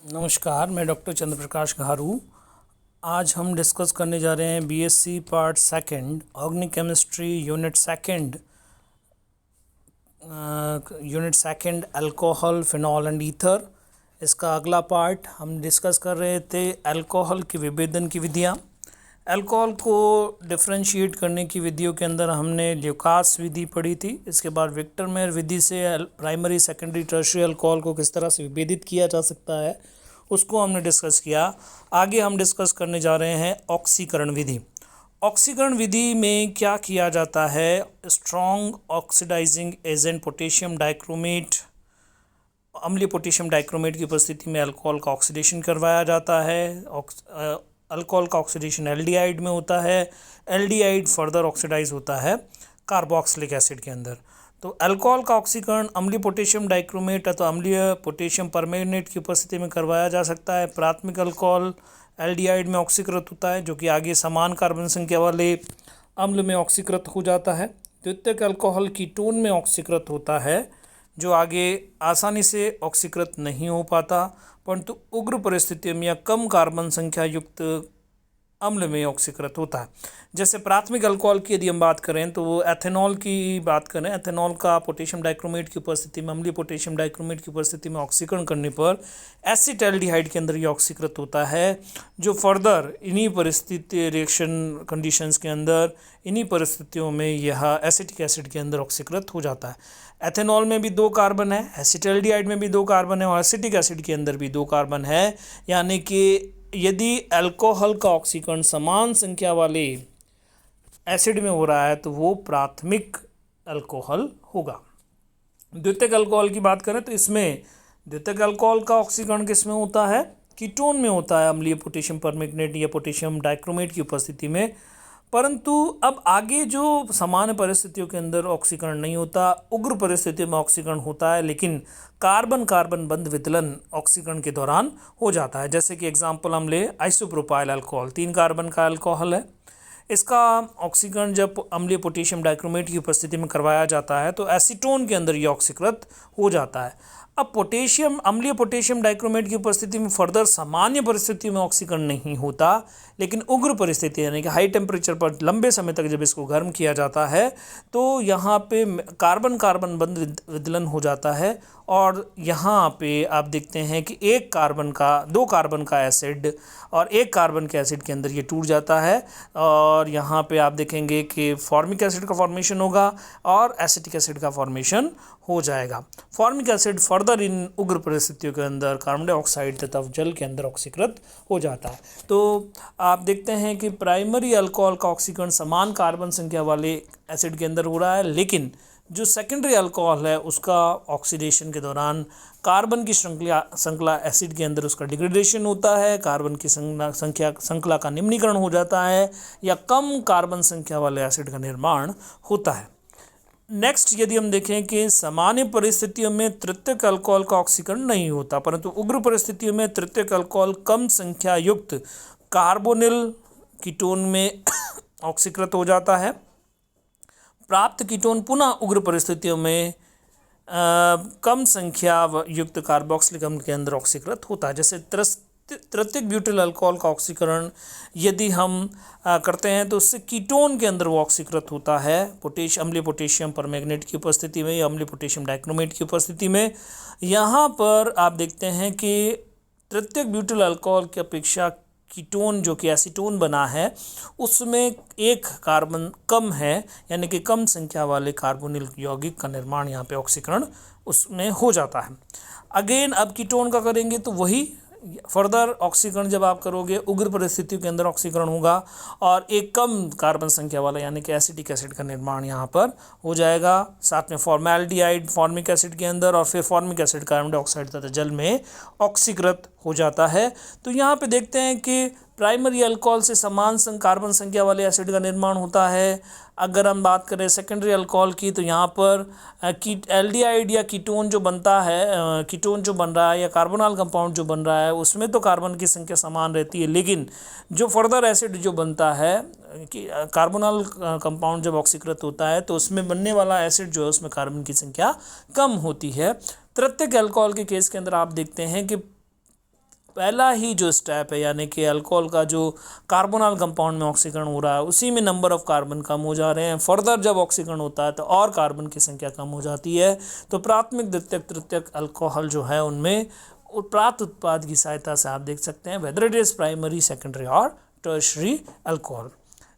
नमस्कार, मैं डॉक्टर चंद्रप्रकाश घारू। आज हम डिस्कस करने जा रहे हैं BSc part second organic chemistry unit second alcohol, phenol and ether. इसका अगला पार्ट हम डिस्कस कर रहे थे अल्कोहल की विभेदन की विधियाँ। अल्कोहल को डिफरेंशिएट करने की विधियों के अंदर हमने ल्यूकास विधि पढ़ी थी। इसके बाद विक्टरमेयर विधि से प्राइमरी, सेकेंडरी, टर्शियरी अल्कोहल को किस तरह से विभेदित किया जा सकता है उसको हमने डिस्कस किया। आगे हम डिस्कस करने जा रहे हैं ऑक्सीकरण विधि। ऑक्सीकरण विधि में क्या किया जाता है? Strong oxidising agent potassium dichromate, अम्लीय पोटेशियम डाइक्रोमेट की उपस्थिति में अल्कोहल का ऑक्सीडेशन करवाया जाता है। अल्कोहल का ऑक्सीडेशन एल्डिहाइड में होता है। एल्डिहाइड फर्दर ऑक्सीडाइज होता है कार्बोक्सिलिक एसिड के अंदर। तो अल्कोहल का ऑक्सीकरण अम्लीय पोटेशियम डाइक्रोमेट अथवा अम्लीय पोटेशियम परमैंगनेट की उपस्थिति में करवाया जा सकता है। प्राथमिक अल्कोहल एल्डिहाइड में ऑक्सीकृत होता है, जो कि आगे समान कार्बन संख्या वाले अम्ल में ऑक्सीकृत हो जाता है। द्वितीयक अल्कोहल कीटोन में ऑक्सीकृत होता है, जो आगे आसानी से ऑक्सीकृत नहीं हो पाता, परंतु उग्र परिस्थितियों में या कम कार्बन संख्या युक्त अम्ल में ऑक्सीकृत होता है। जैसे प्राथमिक अल्कोहल की यदि हम बात करें तो वो एथेनॉल की बात करें। एथेनॉल का पोटेशियम डाइक्रोमेट की उपस्थिति में, अम्लीय पोटेशियम डाइक्रोमेट की उपस्थिति में ऑक्सीकरण करने पर एसिटाल्डिहाइड के अंदर ये ऑक्सीकृत होता है, जो फर्दर इन्हीं परिस्थिति रिएक्शन कंडीशंस के अंदर, इन्हीं परिस्थितियों में यह एसिटिक एसिड के अंदर ऑक्सीकृत हो जाता है। एथेनॉल में भी 2 कार्बन है, एसिटाल्डिहाइड में भी 2 कार्बन है और एसिटिक एसिड के अंदर भी 2 कार्बन है। यानी कि यदि अल्कोहल का ऑक्सीकरण समान संख्या वाले एसिड में हो रहा है तो वो प्राथमिक अल्कोहल होगा। द्वितीयक अल्कोहल की बात करें तो इसमें द्वितीयक अल्कोहल का ऑक्सीकरण किस में होता है? कीटोन में होता है, अम्लीय पोटेशियम परमैंगनेट या पोटेशियम डाइक्रोमेट की उपस्थिति में। परंतु अब आगे जो सामान्य परिस्थितियों के अंदर ऑक्सीकरण नहीं होता, उग्र परिस्थितियों में ऑक्सीकरण होता है, लेकिन कार्बन कार्बन बंध विदलन ऑक्सीकरण के दौरान हो जाता है। जैसे कि एग्जांपल हम ले आइसोप्रोपाइल अल्कोहल, 3 कार्बन का अल्कोहल है। इसका ऑक्सीकरण जब अम्लीय पोटेशियम डाइक्रोमेट की उपस्थिति में करवाया जाता है तो एसीटोन के अंदर ये ऑक्सीकृत हो जाता है। अब अम्लीय पोटेशियम डाइक्रोमेट की उपस्थिति में फर्दर सामान्य परिस्थितियों में ऑक्सीकरण नहीं होता, लेकिन उग्र परिस्थिति यानी कि हाई टेम्परेचर पर लंबे समय तक जब इसको गर्म किया जाता है तो यहाँ पे कार्बन कार्बन बंध विदलन हो जाता है और यहाँ पे आप देखते हैं कि 2 कार्बन का एसिड और 1 कार्बन के एसिड के अंदर ये टूट जाता है और यहाँ पे आप देखेंगे कि फॉर्मिक एसिड का फॉर्मेशन होगा और एसिटिक एसिड का फॉर्मेशन हो जाएगा। फॉर्मिक एसिड फर्दर इन उग्र परिस्थितियों के अंदर कार्बन डाइऑक्साइड तथा जल के अंदर ऑक्सीकृत हो जाता है। तो आप देखते हैं कि प्राइमरी अल्कोहल का ऑक्सीकरण समान कार्बन संख्या वाले एसिड के अंदर हो रहा है, लेकिन जो सेकेंडरी अल्कोहल है उसका ऑक्सीडेशन के दौरान कार्बन की श्रृंखला एसिड के अंदर उसका डिग्रेडेशन होता है, कार्बन की श्रृंखला का निम्नीकरण हो जाता है या कम कार्बन संख्या वाले एसिड का निर्माण होता है। नेक्स्ट यदि हम देखें कि सामान्य परिस्थितियों में तृतीयक अल्कोहल का ऑक्सीकरण नहीं होता, परंतु उग्र परिस्थितियों में तृतीयक अल्कोहल कम संख्या युक्त कार्बोनिल कीटोन में ऑक्सीकृत हो जाता है। प्राप्त कीटोन पुनः उग्र परिस्थितियों में कम संख्या युक्त कार्बोक्सिलिक अम्ल के अंदर ऑक्सीकृत होता है। जैसे तृतीयक ब्यूटिल अल्कोहल का ऑक्सीकरण यदि हम करते हैं तो उससे कीटोन के अंदर वो ऑक्सीकृत होता है अम्लीय पोटेशियम परमैंगनेट की उपस्थिति में या अम्लीय पोटेशियम डाइक्रोमेट की उपस्थिति में। यहाँ पर आप देखते हैं कि तृतीयक ब्यूटिल अल्कोहल की अपेक्षा कीटोन जो कि एसीटोन बना है उसमें 1 कार्बन कम है, यानी कि कम संख्या वाले कार्बोनिल यौगिक का निर्माण यहाँ पे ऑक्सीकरण उसमें हो जाता है। अगेन अब कीटोन का करेंगे तो वही फर्दर ऑक्सीकरण जब आप करोगे उग्र परिस्थितियों के अंदर ऑक्सीकरण होगा और एक कम कार्बन संख्या वाला यानी कि एसिटिक एसिड का निर्माण यहाँ पर हो जाएगा। साथ में फॉर्मेल्डिहाइड फॉर्मिक एसिड के अंदर और फिर फॉर्मिक एसिड कार्बन डाइऑक्साइड तथा जल में ऑक्सीकृत हो जाता है। तो यहाँ पे देखते हैं कि प्राइमरी अल्कोहल से समान कार्बन संख्या वाले एसिड का निर्माण होता है। अगर हम बात करें सेकेंडरी अल्कोहल की तो यहाँ पर एल्डिहाइड या कीटोन जो बनता है, कीटोन जो बन रहा है या कार्बोनल कंपाउंड जो बन रहा है उसमें तो कार्बन की संख्या समान रहती है, लेकिन जो फर्दर एसिड जो बनता है कि कार्बोनल कंपाउंड जब ऑक्सीकृत होता है तो उसमें बनने वाला एसिड जो है उसमें कार्बन की संख्या कम होती है। तृतीयक अल्कोहल के केस के अंदर आप देखते हैं कि पहला ही जो स्टेप है यानी कि अल्कोहल का जो कार्बोनाइल कंपाउंड में ऑक्सीकरण हो रहा है उसी में नंबर ऑफ कार्बन कम हो जा रहे हैं। फर्दर जब ऑक्सीकरण होता है तो और कार्बन की संख्या कम हो जाती है। तो प्राथमिक द्वितीयक तृतीयक अल्कोहल जो है उनमें प्राप्त उत्पाद की सहायता से आप देख सकते हैं whether it is primary, secondary और टर्शरी अल्कोहल।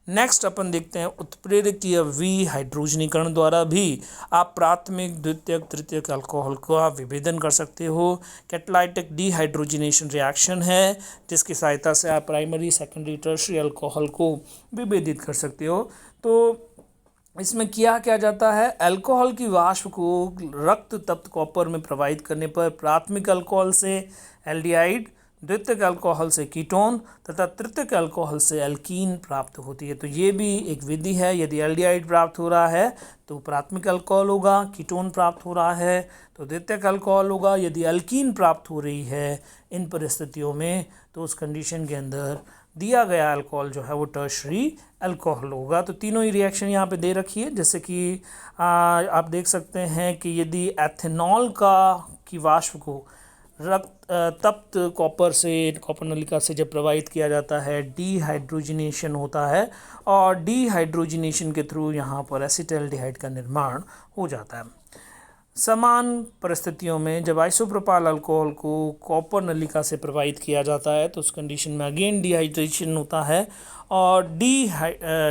नेक्स्ट अपन देखते हैं उत्प्रेरकीय विहाइड्रोजनीकरण द्वारा भी आप प्राथमिक द्वितीयक तृतीयक अल्कोहल को आप विभेदन कर सकते हो। कैटालाइटिक डिहाइड्रोजनेशन रिएक्शन है जिसकी सहायता से आप प्राइमरी, सेकेंडरी, टर्शरी अल्कोहल को विभेदित कर सकते हो। तो इसमें क्या किया जाता है, अल्कोहल की वाष्प को रक्त तप्त कॉपर में प्रवाहित करने पर प्राथमिक अल्कोहल से एल्डिहाइड, द्वितीयक अल्कोहल से कीटोन तथा तृतीयक अल्कोहल से एल्कीन प्राप्त होती है। तो ये भी एक विधि है। यदि एल्डिहाइड प्राप्त हो रहा है तो प्राथमिक अल्कोहल होगा, कीटोन प्राप्त हो रहा है तो द्वितीयक अल्कोहल होगा। यदि एल्कीन प्राप्त हो रही है इन परिस्थितियों में तो उस कंडीशन के अंदर दिया गया अल्कोहल जो है वो टर्शरी अल्कोहल होगा। तो तीनों ही रिएक्शन यहाँ पे दे रखी है। जैसे कि आप देख सकते हैं कि यदि एथेनॉल की वाष्प को रक्त तप्त कॉपर नलिका से जब प्रवाहित किया जाता है डिहाइड्रोजनेशन होता है और डिहाइड्रोजनेशन के थ्रू यहाँ पर एसिटाल्डिहाइड का निर्माण हो जाता है। समान परिस्थितियों में जब आइसोप्रोपाइल अल्कोहल को कॉपर नलिका से प्रवाहित किया जाता है तो उस कंडीशन में अगेन डिहाइड्रेशन होता है और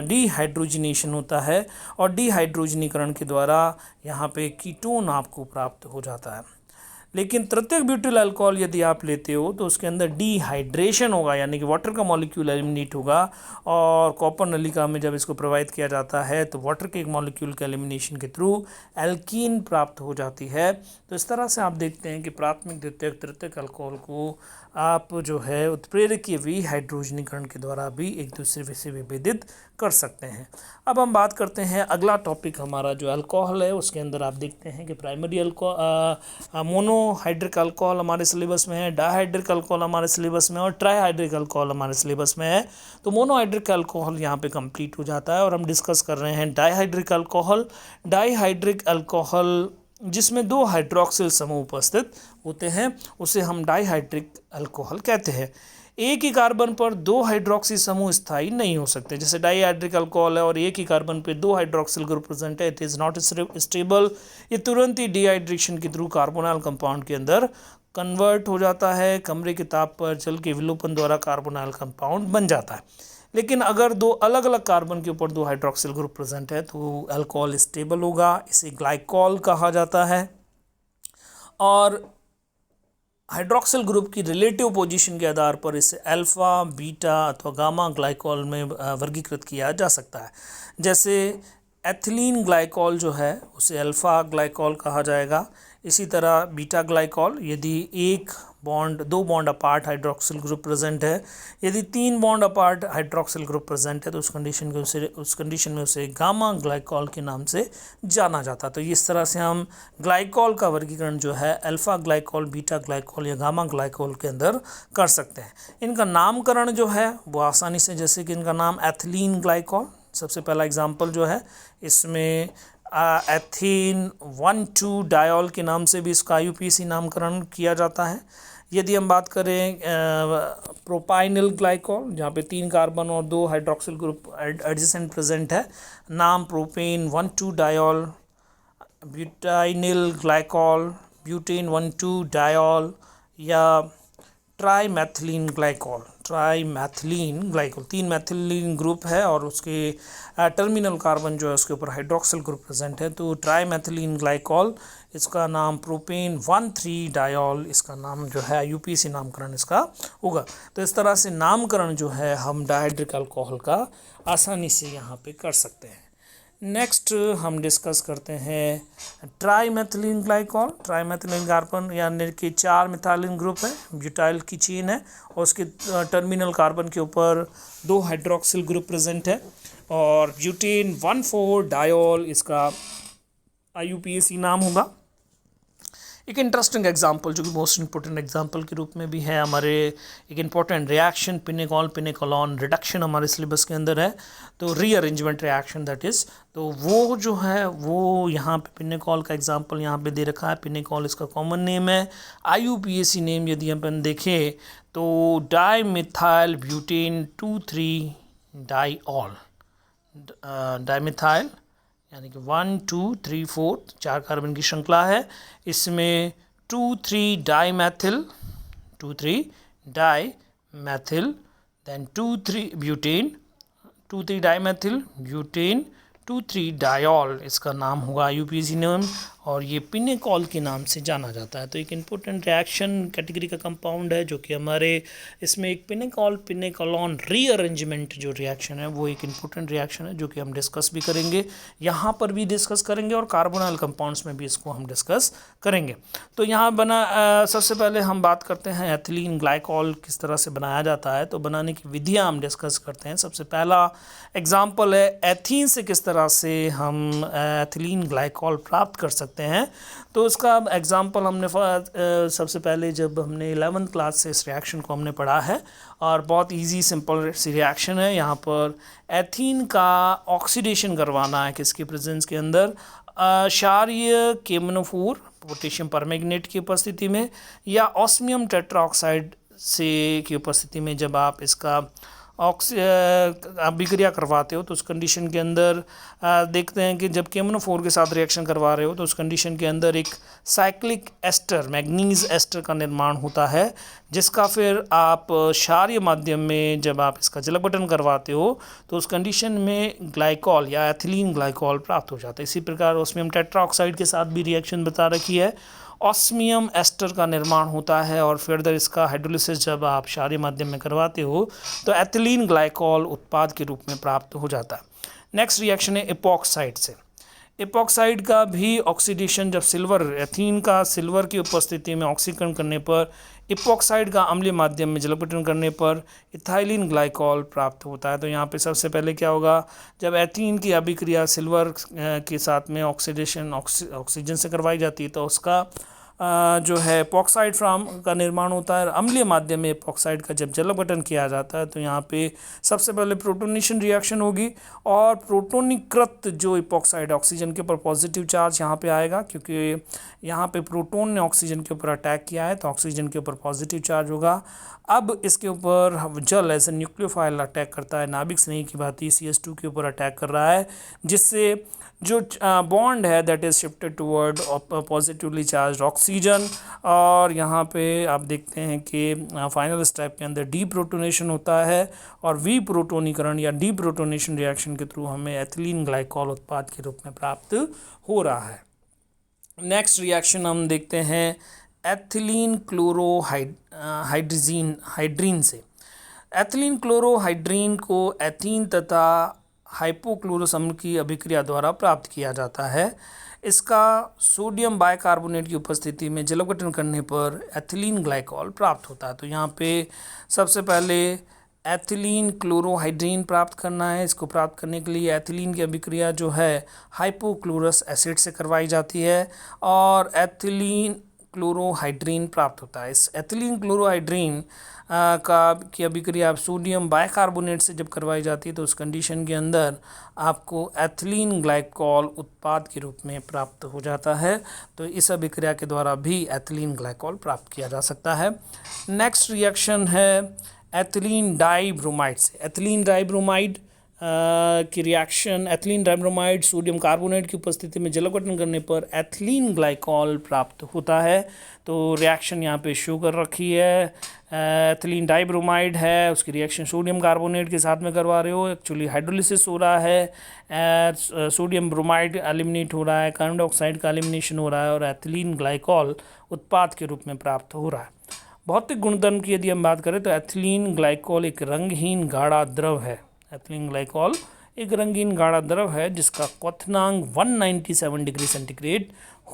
डिहाइड्रोजनेशन होता है और डिहाइड्रोजनीकरण के द्वारा यहाँ पे कीटोन आपको प्राप्त हो जाता है। लेकिन तृतीयक ब्यूटिल अल्कोहल यदि आप लेते हो तो उसके अंदर डिहाइड्रेशन होगा यानी कि वाटर का मॉलिक्यूल एलिमिनेट होगा और कॉपर नलिका में जब इसको प्रोवाइड किया जाता है तो वाटर के एक मॉलिक्यूल के एलिमिनेशन के थ्रू एल्कीन प्राप्त हो जाती है। तो इस तरह से आप देखते हैं कि प्राथमिक द्वितीयक तृतीयक अल्कोहल को आप जो है उत्प्रेरकीय विहाइड्रोजनीकरण के द्वारा भी एक दूसरे से विभेदित कर सकते हैं। अब हम बात करते हैं अगला टॉपिक हमारा जो अल्कोहल है उसके अंदर आप देखते हैं कि प्राइमरी मोनोहाइड्रिक अल्कोहल हमारे सिलेबस में है, डाइहाइड्रिक अल्कोहल हमारे सिलेबस में और ट्राइहाइड्रिक अल्कोहल हमारे सिलेबस में है। तो मोनोहाइड्रिक अल्कोहल यहाँ पे कंप्लीट हो जाता है और हम डिस्कस कर रहे हैं डाइहाइड्रिक अल्कोहल। डाइहाइड्रिक अल्कोहल जिसमें दो हाइड्रोक्सिल समूह उपस्थित होते हैं उसे हम डाइहाइड्रिक अल्कोहल कहते हैं। एक ही कार्बन पर दो हाइड्रोक्सी समूह स्थायी नहीं हो सकते। जैसे डाइहाइड्रिक अल्कोहल है और एक ही कार्बन पे दो हाइड्रोक्सिल ग्रुप प्रेजेंट है, इट इज़ नॉट स्टेबल। ये तुरंत ही डिहाइड्रेशन के थ्रू कार्बोनाइल कंपाउंड के अंदर कन्वर्ट हो जाता है। कमरे के ताप पर जल के विलोपन द्वारा कार्बोनाइल कंपाउंड बन जाता है। लेकिन अगर दो अलग अलग कार्बन के ऊपर दो हाइड्रोक्सिल ग्रुप प्रेजेंट है तो अल्कोहल स्टेबल होगा, इसे ग्लाइकॉल कहा जाता है। और हाइड्रोक्सिल ग्रुप की रिलेटिव पोजीशन के आधार पर इसे अल्फ़ा, बीटा अथवा गामा ग्लाइकॉल में वर्गीकृत किया जा सकता है। जैसे एथिलीन ग्लाइकॉल जो है उसे अल्फ़ा ग्लाइकॉल कहा जाएगा। इसी तरह बीटा ग्लाइकॉल यदि दो bond apart hydroxyl group present है, यदि 3 bond apart hydroxyl group present है तो उस कंडीशन में उसे गामा ग्लाइकॉल के नाम से जाना जाता है। तो इस तरह से हम ग्लाइकॉल का वर्गीकरण जो है अल्फ़ा ग्लाइकॉल, बीटा ग्लाइकॉल या गामा ग्लाइकॉल के अंदर कर सकते हैं। इनका नामकरण जो है वो आसानी से, जैसे कि इनका नाम एथिलीन ग्लाइकॉल, सबसे पहला एग्जाम्पल जो है इसमें एथीन 1,2 डायोल के नाम से भी इसका IUPAC नामकरण किया जाता है। यदि हम बात करें प्रोपाइनिल ग्लाइकॉल जहाँ पे 3 कार्बन और 2 हाइड्रोक्सिल ग्रुप एडजेसेंट प्रेजेंट है, नाम propane 1,2 diol, butynyl glycol, butane 1,2 diol या ट्राईमैथिलीन ग्लाइकॉल। 3 मैथिलीन ग्रुप है और उसके टर्मिनल कार्बन जो है उसके ऊपर हाइड्रोक्सिल ग्रुप प्रेजेंट है तो ट्राईमैथिलीन ग्लाइकॉल, इसका नाम प्रोपेन 1,3 डायोल, इसका नाम जो है IUPAC नामकरण इसका होगा। तो इस तरह से नामकरण जो है हम डाइहाइड्रिक अल्कोहल का आसानी से यहाँ पे कर सकते हैं। नेक्स्ट हम डिस्कस करते हैं ट्राईमैथिलीन ग्लाइकॉल। ट्राईमैथिलीन कार्बन यानी कि 4 मिथाइलिन ग्रुप है, ब्यूटाइल की चेन है और उसके टर्मिनल कार्बन के ऊपर 2 हाइड्रोक्सिल ग्रुप प्रेजेंट है और ब्यूटेन 1,4 डायोल इसका IUPAC नाम होगा। एक इंटरेस्टिंग एग्जांपल जो कि मोस्ट इंपॉर्टेंट एग्जांपल के रूप में भी है हमारे, एक इंपॉर्टेंट रिएक्शन पिनेकॉल पिनेकोलॉन रिडक्शन हमारे सिलेबस के अंदर है, तो रीअरेंजमेंट रिएक्शन दैट इज़, तो वो जो है वो यहाँ पे पिनेकॉल का एग्जांपल यहाँ पे दे रखा है। पिनेकॉल इसका कॉमन नेम है। IUPAC नेम यदि अपन देखें तो di methyl butane 2,3 diol, dimethyl यानी कि 1 2 3 4 4 कार्बन की श्रृंखला है। इसमें 2,3 dimethyl, 2,3 dimethyl, then 2,3 butane, 2,3 dimethyl butane, 2,3 diol इसका नाम होगा IUPAC नेम, और ये पिनेकॉल के नाम से जाना जाता है। तो एक इम्पोर्टेंट रिएक्शन कैटेगरी का कंपाउंड है जो कि हमारे इसमें एक पिनेकॉल पिनेकोलॉन रीअरेंजमेंट जो रिएक्शन है वो एक इम्पोर्टेंट रिएक्शन है जो कि हम डिस्कस भी करेंगे, यहाँ पर भी डिस्कस करेंगे और कार्बोनाइल कंपाउंड्स में भी इसको हम डिस्कस करेंगे। तो यहाँ सबसे पहले हम बात करते हैं एथिलीन ग्लाइकॉल किस तरह से बनाया जाता है, तो बनाने की विधियाँ हम डिस्कस करते हैं। सबसे पहला एग्जाम्पल है एथीन से किस तरह से हम एथिलीन ग्लाइकॉल प्राप्त कर सकते हैं। तो इसका एग्जाम्पल हमने सबसे पहले जब हमने 11th क्लास से इस रिएक्शन को हमने पढ़ा है, और बहुत इजी सिंपल सी रिएक्शन है। यहाँ पर एथीन का ऑक्सीडेशन करवाना है किसके प्रेजेंस के अंदर, क्षारीय KMnO4 पोटेशियम परमैंगनेट की उपस्थिति में, या ऑस्मियम टेट्राऑक्साइड से की उपस्थिति में जब आप इसका अभिक्रिया करवाते हो तो उस कंडीशन के अंदर देखते हैं कि जब KMnO4 के साथ रिएक्शन करवा रहे हो तो उस कंडीशन के अंदर एक साइक्लिक एस्टर मैग्नीज एस्टर का निर्माण होता है, जिसका फिर आप क्षारीय माध्यम में जब आप इसका जलपटन करवाते हो तो उस कंडीशन में ग्लाइकॉल या एथिलीन ग्लाइकॉल प्राप्त हो जाता है। इसी प्रकार ऑस्मियम टेट्राऑक्साइड के साथ भी रिएक्शन बता रखी है, ऑस्मियम एस्टर का निर्माण होता है और फिर इसका हाइड्रोलिसिस जब आप क्षारीय माध्यम में करवाते हो तो एथिलीन ग्लाइकॉल उत्पाद के रूप में प्राप्त हो जाता है। नेक्स्ट रिएक्शन है इपॉक्साइड से। इपॉक्साइड का भी ऑक्सीडेशन जब सिल्वर, एथीन का सिल्वर की उपस्थिति में ऑक्सीकरण करने पर, इपॉक्साइड का अम्लीय माध्यम में जलपटन करने पर इथाइलिन ग्लाइकॉल प्राप्त होता है। तो यहाँ पे सबसे पहले क्या होगा, जब एथीन की अभिक्रिया सिल्वर के साथ में ऑक्सीडेशन ऑक्सीजन से करवाई जाती है तो उसका जो है इपॉक्साइड फ्राम का निर्माण होता है। अम्लीय माध्यम में इपॉक्साइड का जब जलपटन किया जाता है तो यहाँ पे सबसे पहले प्रोटोनेशन रिएक्शन होगी, और प्रोटोनीकृत जो इपॉक्साइड ऑक्सीजन के ऊपर पॉजिटिव चार्ज यहाँ पे आएगा, क्योंकि यहाँ पे प्रोटोन ने ऑक्सीजन के ऊपर अटैक किया है तो ऑक्सीजन के ऊपर पॉजिटिव चार्ज होगा। अब इसके ऊपर जल एज ए न्यूक्लियोफाइल अटैक करता है, नाभिक स्नेही की भांति CH2 के ऊपर अटैक कर रहा है, जिससे जो बॉन्ड है that is shifted toward positively charge oxygen. और यहाँ पे आप देखते हैं कि फाइनल स्टेप के अंदर डीप्रोटोनेशन होता है, और विप्रोटोनीकरण या डीप्रोटोनेशन रिएक्शन के थ्रू हमें एथिलीन ग्लाइकॉल उत्पाद के रूप में प्राप्त हो रहा है। नेक्स्ट रिएक्शन हम देखते हैं एथिलीन क्लोरोहाइड्रीन से। एथिलीन क्लोरोहाइड्रीन को एथीन तथा हाइपोक्लोरस अम्ल की अभिक्रिया द्वारा प्राप्त किया जाता है। इसका सोडियम बाइकार्बोनेट की उपस्थिति में जलपटन करने पर एथिलीन ग्लाइकॉल प्राप्त होता है। तो यहाँ पे सबसे पहले एथिलीन क्लोरोहाइड्रीन प्राप्त करना है। इसको प्राप्त करने के लिए एथिलीन की अभिक्रिया जो है हाइपोक्लोरस एसिड से करवाई जाती है और एथिलीन क्लोरोहाइड्रीन प्राप्त होता है। इस एथिलीन क्लोरोहाइड्रीन की अभिक्रिया सोडियम बाइकार्बोनेट से जब करवाई जाती है तो उस कंडीशन के अंदर आपको एथिलीन ग्लाइकॉल उत्पाद के रूप में प्राप्त हो जाता है। तो इस अभिक्रिया के द्वारा भी एथिलीन ग्लाइकॉल प्राप्त किया जा सकता है। नेक्स्ट रिएक्शन है एथिलीन डाइब्रोमाइड से। एथिलीन डाइब्रोमाइड की reaction, ethylene dibromide sodium carbonate की उपस्थिति में जलपटन करने पर एथिलीन ग्लाइकॉल प्राप्त होता है। तो रिएक्शन यहाँ पे शो कर रखी है। एथिलीन डाइब्रोमाइड है, उसकी रिएक्शन सोडियम कार्बोनेट के साथ में करवा रहे हो, एक्चुअली हाइड्रोलिसिस हो रहा है, सोडियम ब्रोमाइड एलिमिनेट हो रहा है, कार्बन डाइऑक्साइड का एलिमिनेशन हो रहा है और एथिलीन ग्लाइकॉल उत्पाद के रूप में प्राप्त हो रहा है। भौतिक गुणधर्म की यदि हम बात करें तो एथिलीन ग्लाइकॉल एक रंगहीन गाढ़ा द्रव है। एथिलीन ग्लाइकॉल एक रंगीन गाढ़ा द्रव है जिसका क्वथनांक 197 डिग्री सेंटीग्रेड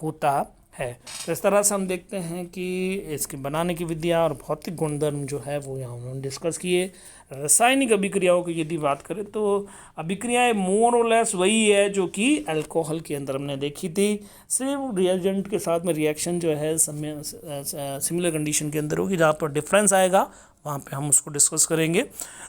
होता है। तो इस तरह से हम देखते हैं कि इसके बनाने की विधियाँ और भौतिक गुणधर्म जो है वो यहाँ उन्होंने डिस्कस किए। रासायनिक अभिक्रियाओं की यदि बात करें तो अभिक्रियाएं मोर और लेस वही है जो कि अल्कोहल के अंदर हमने देखी थी। सिर्फ रिएजेंट के साथ में रिएक्शन जो है सिमिलर कंडीशन के अंदर होगी, जहाँ पर डिफरेंस आएगा वहाँ पे हम उसको डिस्कस करेंगे।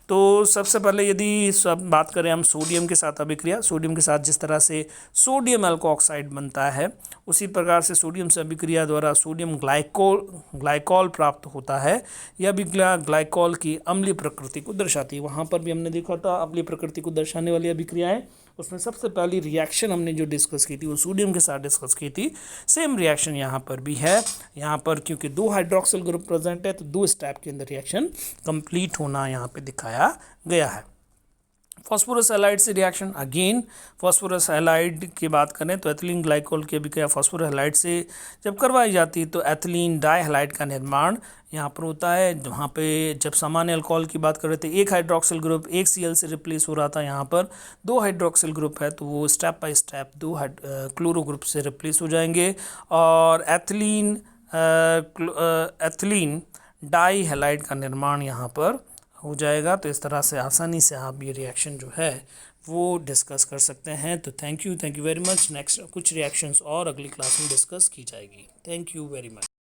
तो सबसे पहले यदि सब बात करें हम सोडियम के साथ अभिक्रिया, सोडियम के साथ जिस तरह से सोडियम अल्कोक्साइड बनता है उसी प्रकार से सोडियम से अभिक्रिया द्वारा सोडियम ग्लाइकॉल प्राप्त होता है। यह अभिक्रिया ग्लाइकॉल की अम्लीय प्रकृति को दर्शाती है। वहाँ पर भी हमने देखा था अम्लीय प्रकृति को दर्शाने वाली अभिक्रियाएं, उसमें सबसे पहली रिएक्शन हमने जो डिस्कस की थी वो सोडियम के साथ डिस्कस की थी। सेम रिएक्शन यहाँ पर भी है। यहाँ पर क्योंकि 2 हाइड्रोक्सिल ग्रुप प्रेजेंट है तो 2 स्टेप के अंदर रिएक्शन कंप्लीट होना यहाँ पे दिखाया गया है। फॉस्फोरस हैलाइड से रिएक्शन, अगेन फॉस्फोरस हैलाइड की बात करें तो एथिलीन ग्लाइकोल की अभिक्रिया फॉस्फोरस हैलाइड से जब करवाई जाती है तो एथिलीन डाइहैलाइड का निर्माण यहाँ पर होता है। जहाँ पे जब सामान्य अल्कोहल की बात कर रहे थे एक हाइड्रोक्सिल ग्रुप एक Cl से रिप्लेस हो रहा था, यहाँ पर 2 हाइड्रोक्सिल ग्रुप है तो वो step by step 2 chloro group से रिप्लेस हो जाएंगे और एथिलीन डाइहैलाइड का निर्माण यहाँ पर हो जाएगा। तो इस तरह से आसानी से आप ये रिएक्शन जो है वो डिस्कस कर सकते हैं। तो thank you very much. Next कुछ रिएक्शंस और अगली क्लास में डिस्कस की जाएगी। Thank you very much.